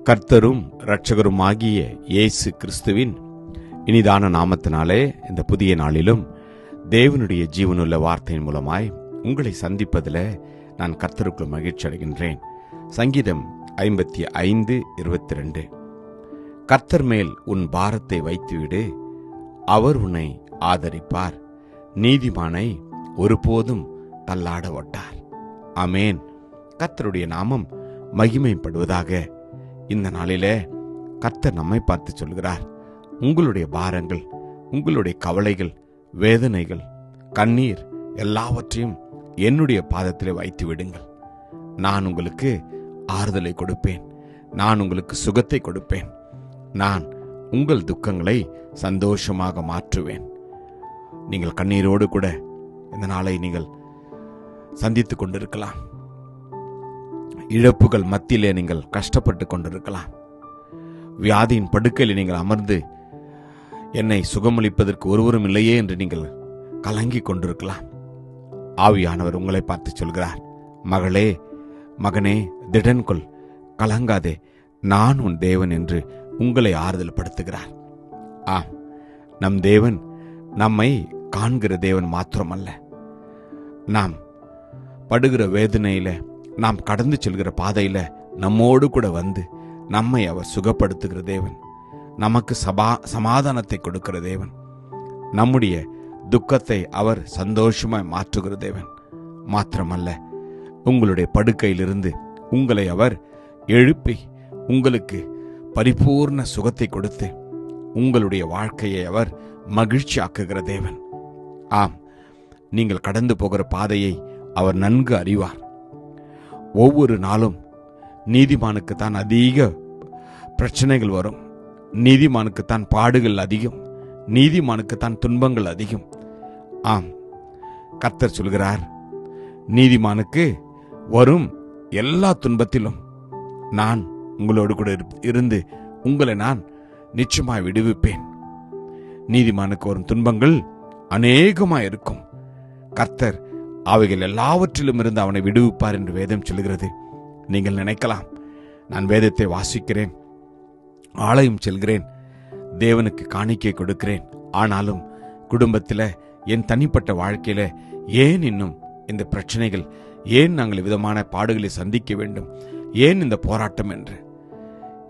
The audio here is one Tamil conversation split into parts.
கர்த்தரும் இரட்சகருமாகிய இயேசு கிறிஸ்துவின் இனிதான நாமத்தினாலே இந்த புதிய நாளிலும் தேவனுடைய ஜீவனுள்ள வார்த்தையின் மூலமாய் உங்களை சந்திப்பதில் நான் கர்த்தருக்குள் மகிழ்ச்சி அடைகின்றேன். சங்கீதம் 55:22. கர்த்தர் மேல் உன் பாரத்தை வைத்துவிடு, அவர் உன்னை ஆதரிப்பார், நீதிமானை ஒருபோதும் தள்ளாட ஒட்டார். ஆமேன். கர்த்தருடைய நாமம் மகிமைப்படுவதாக. இந்த நாளிலே கர்த்தர் நம்மை பார்த்து சொல்கிறார், உங்களுடைய பாரங்கள், உங்களுடைய கவலைகள், வேதனைகள், கண்ணீர் எல்லாவற்றையும் என்னுடைய பாதத்திலே வைத்து விடுங்கள். நான் உங்களுக்கு ஆறுதலை கொடுப்பேன், நான் உங்களுக்கு சுகத்தை கொடுப்பேன், நான் உங்கள் துக்கங்களை சந்தோஷமாக மாற்றுவேன். நீங்கள் கண்ணீரோடு கூட இந்த நாளை நீங்கள் சந்தித்துக் கொண்டிருக்கலாம். இழப்புகள் மத்தியிலே நீங்கள் கஷ்டப்பட்டு கொண்டிருக்கலாம். வியாதியின் படுக்கையில் நீங்கள் அமர்ந்து என்னை சுகமளிப்பதற்கு ஒருவரும் இல்லையே என்று நீங்கள் கலங்கி கொண்டிருக்கலாம். ஆவியானவர் உங்களை பார்த்து சொல்கிறார், மகளே, மகனே, திடன் கொள், கலங்காதே, நான் உன் தேவன் என்று உங்களை ஆறுதல் படுத்துகிறார். ஆம், நம் தேவன் நம்மை காண்கிற தேவன் மாத்திரமல்ல, நாம் படுகிற வேதனையில, நாம் கடந்து செல்கிற பாதையில நம்மோடு கூட வந்து நம்மை அவர் சுகப்படுத்துகிற தேவன், நமக்கு சமாதானத்தை கொடுக்கிற தேவன், நம்முடைய துக்கத்தை அவர் சந்தோஷமாய் மாற்றுகிற தேவன் மாத்திரமல்ல, உங்களுடைய படுக்கையிலிருந்து உங்களை அவர் எழுப்பி உங்களுக்கு பரிபூர்ண சுகத்தை கொடுத்து உங்களுடைய வாழ்க்கையை அவர் மகிழ்ச்சி ஆக்குகிற தேவன். ஆம், நீங்கள் கடந்து போகிற பாதையை அவர் நன்கு அறிவார். ஒவ்வொரு நாளும் நீதிமானுக்குத்தான் அதிக பிரச்சனைகள் வரும், நீதிமானுக்குத்தான் பாடுகள் அதிகம், நீதிமானுக்குத்தான் துன்பங்கள் அதிகம். ஆம், கர்த்தர் சொல்கிறார், நீதிமானுக்கு வரும் எல்லா துன்பத்திலும் நான் உங்களோடு கூட இருந்து உங்களை நான் நிச்சயமாய் விடுவிப்பேன். நீதிமானுக்கு வரும் துன்பங்கள் அநேகமாய் இருக்கும். கர்த்தர் அவைகள் எல்லாவற்றிலும் இருந்து அவனை விடுவிப்பார் என்று வேதம் சொல்கிறது. நீங்கள் நினைக்கலாம், நான் வேதத்தை வாசிக்கிறேன், ஆலயம் செல்கிறேன், தேவனுக்கு காணிக்கை கொடுக்கிறேன், ஆனாலும் குடும்பத்தில் என் தனிப்பட்ட வாழ்க்கையில ஏன் இன்னும் இந்த பிரச்சனைகள், ஏன் நாங்கள் விதமான பாடுகளை சந்திக்க வேண்டும், ஏன் இந்த போராட்டம் என்று.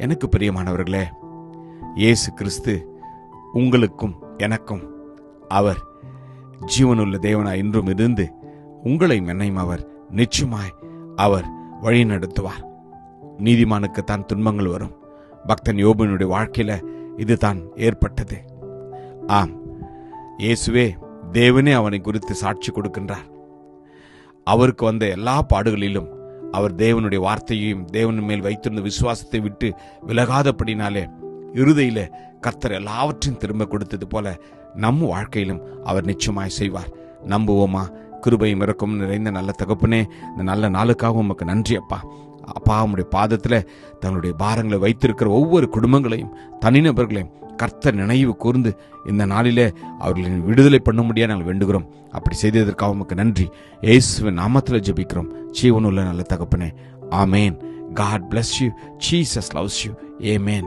எனக்கு பிரியமானவர்களே, இயேசு கிறிஸ்து உங்களுக்கும் எனக்கும் அவர் ஜீவனுள்ள தேவனாய் இன்றும் இருந்து உங்களை என்னையும் அவர் நிச்சயமாய் அவர் வழி நடத்துவார். நீதிமானுக்குத்தான் துன்பங்கள் வரும். பக்தன் யோபனுடைய வாழ்க்கையில இதுதான் ஏற்பட்டது. ஆம், இயேசுவே தேவனே அவனை குறித்து சாட்சி கொடுக்கின்றார். அவருக்கு வந்த எல்லா பாடுகளிலும் அவர் தேவனுடைய வார்த்தையையும் தேவன் மேல் வைத்திருந்த விசுவாசத்தை விட்டு விலகாதபடினாலே இறுதியில கர்த்தர் எல்லாவற்றையும் திரும்ப கொடுத்தது போல நம் வாழ்க்கையிலும் அவர் நிச்சயமாய் செய்வார். நம்புவோமா? கிருபையும் இரக்கமும் நிறைந்த நல்ல தகப்பனே, இந்த நல்ல நாளுக்காக உமக்கு நன்றி அப்பா. அப்பா, உம்முடைய பாதத்துல தங்களுடைய பாரங்களை வைத்திருக்கிற ஒவ்வொரு குடும்பங்களையும் தனிநபர்களையும் கர்த்தர் நினைவு கூர்ந்து இந்த நாளிலே அவர்களின் விடுதலை பண்ண முடியாது நாங்கள் வேண்டுகிறோம். அப்படி செய்ததற்காக உமக்கு நன்றி. இயேசுவின் நாமத்தில் ஜெபிக்கிறோம் ஜீவனுள்ள நல்ல தகப்பனே. ஆமேன். God bless you. Jesus loves you. Amen.